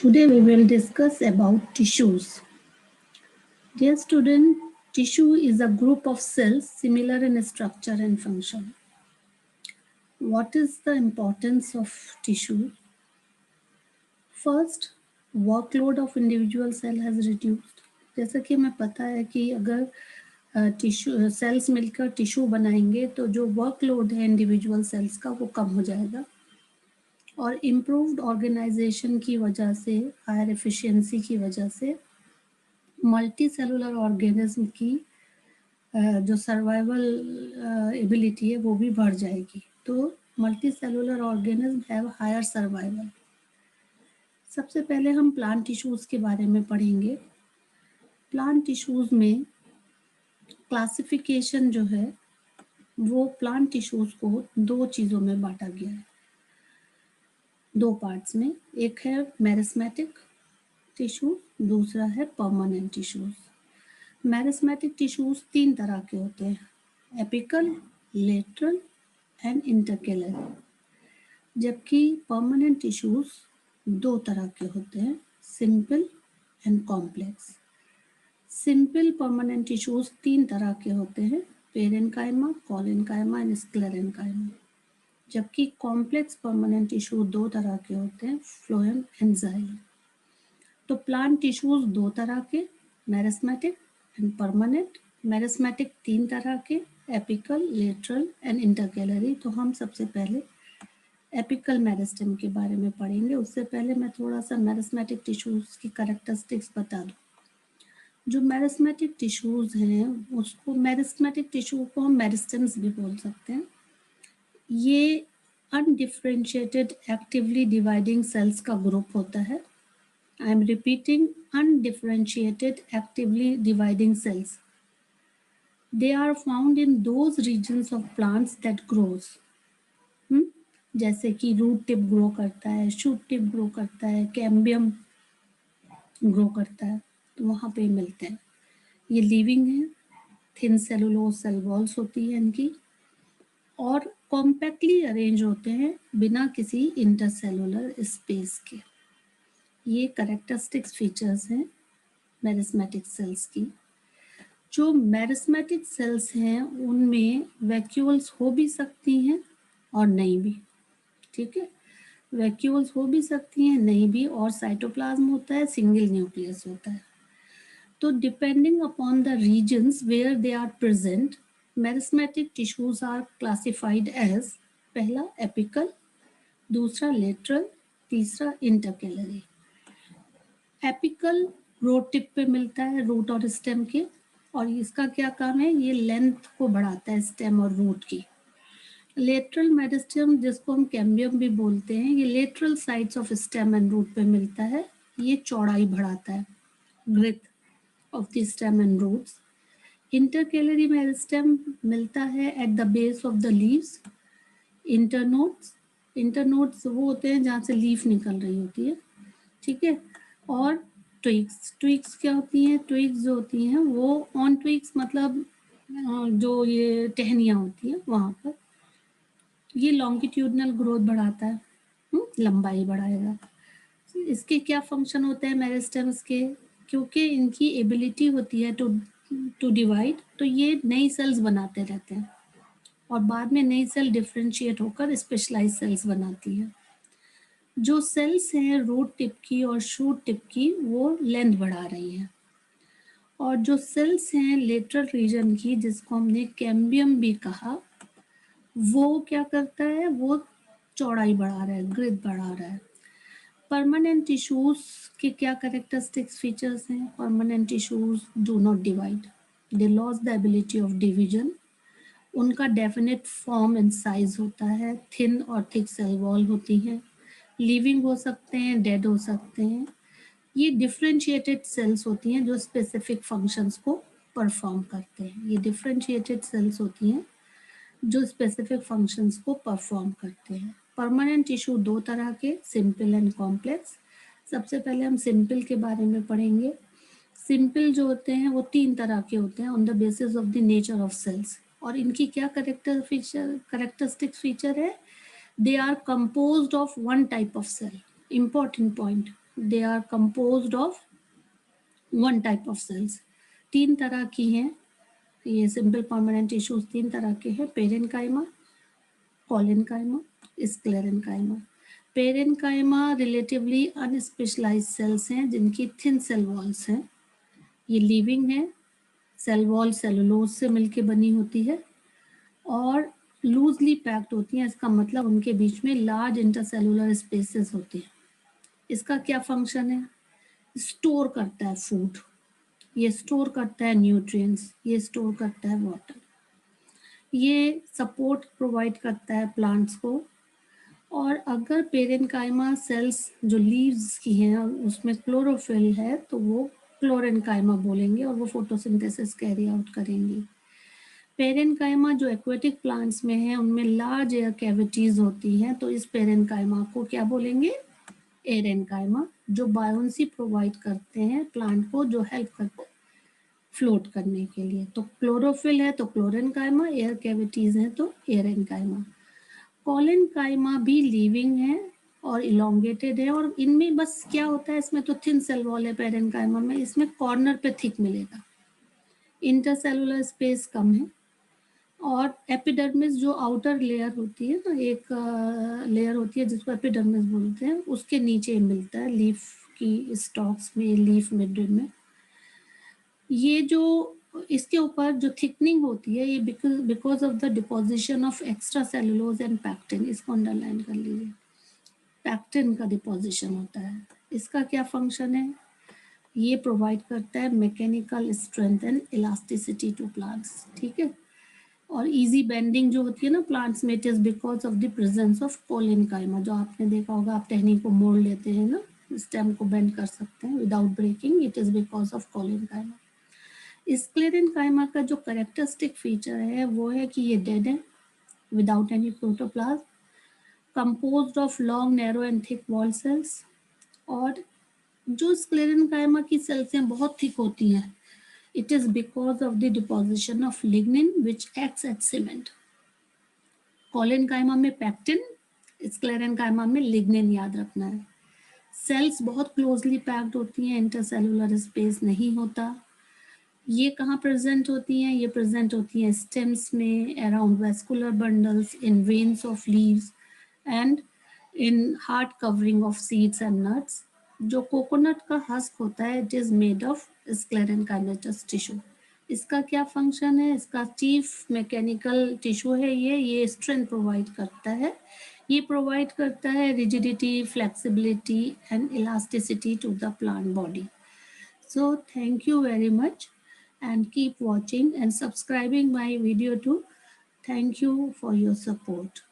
Today we will discuss about tissues. Dear student, tissue is a group of cells similar in structure and function. What is the importance of tissue? First, workload of individual cell has reduced. जैसा कि हमें पता है कि अगर tissue cells मिलकर tissue बनाएंगे तो जो वर्कलोड है इंडिविजुअल सेल्स का वो कम हो जाएगा और इम्प्रूव्ड ऑर्गेनाइजेशन की वजह से, हायर एफिशिएंसी की वजह से मल्टी सेलुलर ऑर्गेनिज्म की जो सर्वाइवल एबिलिटी है वो भी बढ़ जाएगी. तो multicellular organism have higher survival. सबसे पहले हम प्लांट टिश्यूज़ के बारे में पढ़ेंगे. प्लांट टिश्यूज़ में क्लासिफिकेशन जो है वो प्लांट टिश्यूज़ को दो चीज़ों में बांटा गया है, दो पार्ट्स में. एक है मेरिस्मेटिक टिश्यू, दूसरा है परमानेंट टिश्यूज़. मेरिस्मेटिक टिश्यूज़ तीन तरह के होते हैं, एपिकल, लेटरल एंड इंटरकेलर. जबकि परमानेंट टिश्यूज़ दो तरह के होते हैं, simple and complex. Simple permanent tissues तीन तरह के होते हैं, पेरेन्काइमा, कोलेन्काइमा एंड स्क्लेरेन्काइमा. जबकि कॉम्प्लेक्स परमानेंट टिश्यू दो तरह के होते हैं, फ्लोएम एंड जाइलम. तो प्लांट टिश्यूज़ दो तरह के, मेरिस्मेटिक एंड परमानेंट. मेरिस्मेटिक तीन तरह के, एपिकल, लेटरल एंड इंटरकेलरी. तो हम सबसे पहले एपिकल मेरिस्टेम के बारे में पढ़ेंगे. उससे पहले मैं थोड़ा सा मेरिस्मेटिक टिश्यूज़ की कैरेक्टरिस्टिक्स बता दूँ. जो मेरिस्मेटिक टिश्यूज़ हैं उसको, मेरिस्मेटिक टिश्यू को हम मेरिस्टेम्स भी बोल सकते हैं. ये अनडिफरेंशिएटेड एक्टिवली डिवाइडिंग सेल्स का ग्रुप होता है. I am repeating, undifferentiated actively dividing cells. They are found in those regions of plants that grows. जैसे कि रूट टिप ग्रो करता है, शूट टिप ग्रो करता है, कैम्बियम ग्रो करता है, तो वहाँ पे मिलते हैं. ये लिविंग है, थिन सेलुलोज सेल वॉल्स होती है इनकी, और कॉम्पैक्टली अरेंज होते हैं बिना किसी इंटरसेलुलर स्पेस के. ये कैरेक्टरिस्टिक्स फीचर्स हैं मेरिस्मेटिक सेल्स की. जो मेरिस्मेटिक सेल्स हैं उनमें वैक्यूल्स हो भी सकती हैं और नहीं भी. ठीक है, वैक्यूल्स हो भी सकती हैं, नहीं भी, और साइटोप्लाज्म होता है, सिंगल न्यूक्लियस होता है. तो depending upon the regions where they are present, meristematic tissues are classified as, पहला एपिकल, दूसरा लेटरल, तीसरा इंटरकेलरी. एपिकल रूट टिप पे मिलता है, रूट और स्टेम के, और इसका क्या काम है, ये लेंथ को बढ़ाता है स्टेम और रूट की. लेटरल मेरिस्टेम, जिसको हम कैम्बियम भी बोलते हैं, ये lateral sides of stem and root पे मिलता है. ये चौड़ाई बढ़ाता है, growth of the stem and roots. Intercalary meristem मिलता है at the base of the leaves. Internodes, internodes वो होते हैं जहाँ से लीफ निकल रही होती है. ठीक है, और ट्विग्स, ट्विग्स क्या होती हैं, ट्विग्स जो होती हैं वो ऑन ट्विग्स मतलब जो ये टहनियाँ होती हैं वहाँ पर. ये लॉन्गिट्यूडनल ग्रोथ बढ़ाता है, लंबाई बढ़ाएगा. इसके क्या फंक्शन होते हैं मेरिस्टेम्स के, क्योंकि इनकी एबिलिटी होती है टू डिवाइड, तो ये नई सेल्स बनाते रहते हैं और बाद में नई सेल डिफ्रेंशिएट होकर स्पेशलाइज सेल्स बनाती है. जो सेल्स हैं रूट टिप की और शूट टिप की वो लेंथ बढ़ा रही हैं, और जो सेल्स हैं लेटरल रीजन की, जिसको हमने कैम्बियम भी कहा, वो क्या करता है, वो चौड़ाई बढ़ा रहा है, ग्रेथ बढ़ा रहा है. परमानेंट टिश्यूज के क्या कैरेक्टरिस्टिक्स फीचर्स हैं, permanent tissues do not divide, they loss the ability of division. उनका डेफिनेट फॉर्म एंड साइज होता है, थिन और थिक सेल वॉल होती हैं, लिविंग हो सकते हैं, डेड हो सकते हैं. ये डिफरेंशिएटेड सेल्स होती हैं जो स्पेसिफिक फंक्शंस को परफॉर्म करते हैं. ये डिफरेंशिएटेड सेल्स होती हैं जो स्पेसिफिक फंक्शंस को परफॉर्म करते हैं. परमानेंट टिश्यू दो तरह के, सिंपल एंड कॉम्प्लेक्स. सबसे पहले हम सिंपल के बारे में पढ़ेंगे. सिंपल जो होते हैं वो तीन तरह के होते हैं on the basis of the nature of cells. और इनकी क्या कैरेक्टरिस्टिक फीचर है, they are composed of one type of cell. Important point, they are composed of one type of cells. 3 तरह की हैं ये सिंपल परमानेंट टिश्यूज, 3 तरह के हैं, parenchyma, collenchyma, sclerenchyma. Parenchyma relatively unspecialised cells हैं जिनकी थिन सेल वॉल्स हैं। ये लिविंग है, सेल वॉल सेलुलोज से मिलके बनी होती है और लूजली पैक्ड होती हैं। इसका मतलब उनके बीच में लार्ज इंटरसेलुलर स्पेसेस होते हैं। इसका क्या फंक्शन है? स्टोर करता है फूड, ये स्टोर करता है न्यूट्रिएंट्स, ये स्टोर करता है वाटर, ये सपोर्ट प्रोवाइड करता है प्लांट्स को। और अगर पेरेन्काइमा सेल्स जो लीव्स की हैं उसमें क्लोरोफिल है तो वो क्लोरेन्काइमा बोलेंगे और वो फोटोसिंथेसिस कैरी आउट करेंगी। पेरेन्काइमा जो एक्वेटिक प्लांट्स में है उनमें लार्ज एयर कैविटीज होती हैं, तो इस पेरेन्काइमा को क्या बोलेंगे? एरेन्काइमा, जो बायोन्सी प्रोवाइड करते हैं प्लांट को, जो हेल्प करते हैं फ्लोट करने के लिए। तो क्लोरोफिल है तो क्लोरेन्काइमा, एयर कैविटीज है तो एरेन्काइमा। कोलेनकाइमा भी लिविंग है और इलोंगेटेड है और इनमें बस क्या होता है, इसमें तो थिन सेल वॉल है पेरेन्काइमा में, इसमें कॉर्नर पे थिक मिलेगा, इंटरसेलुलर स्पेस कम है। और एपिडर्मिस जो आउटर लेयर होती है ना, एक लेयर होती है जिसको एपिडर्मिस बोलते हैं, उसके नीचे मिलता है लीफ की स्टॉक्स में, लीफ मिड में। ये जो इसके ऊपर जो थिकनिंग होती है ये because of the deposition of extra cellulose and pectin, इसको अंडरलाइन कर लीजिए। पैक्टिन का डिपोजिशन होता है। इसका क्या फंक्शन है? ये प्रोवाइड करता है mechanical strength and elasticity to plants, ठीक है। और इजी बेंडिंग जो होती है ना प्लांट्स में, it is because of the presence of collenchyma. जो आपने देखा होगा, आप टहनी को मोड़ लेते हैं ना, स्टेम को बेंड कर सकते हैं without breaking, it is because of collenchyma. Sclerenchyma का जो करेक्टरिस्टिक फीचर है वो है कि ये डेड है without any protoplasm, composed of long narrow and thick wall cells. और जो स्क्लेरेन्काइमा की सेल्स हैं बहुत थिक होती हैं, it is because of the deposition of lignin which acts at cement. Collenchyma में पैक्टिन, स्क्लेरेन्काइमा में लिग्निन, याद रखना है। सेल्स बहुत क्लोजली पैक्ड होती हैं, इंटरसेलुलर स्पेस नहीं होता। ये कहाँ प्रेजेंट होती हैं? ये प्रेजेंट होती हैं स्टेम्स में, around vascular bundles, in veins of leaves and in hard covering of seeds and nuts. जो कोकोनट का हस्क होता है, it is made of sclerenchymatous tissue. इसका क्या फंक्शन है? इसका चीफ मैकेनिकल टिश्यू है ये स्ट्रेंथ प्रोवाइड करता है। ये प्रोवाइड करता है rigidity, flexibility and elasticity to the plant body. So thank you very much and keep watching and subscribing my video too. Thank you for your support.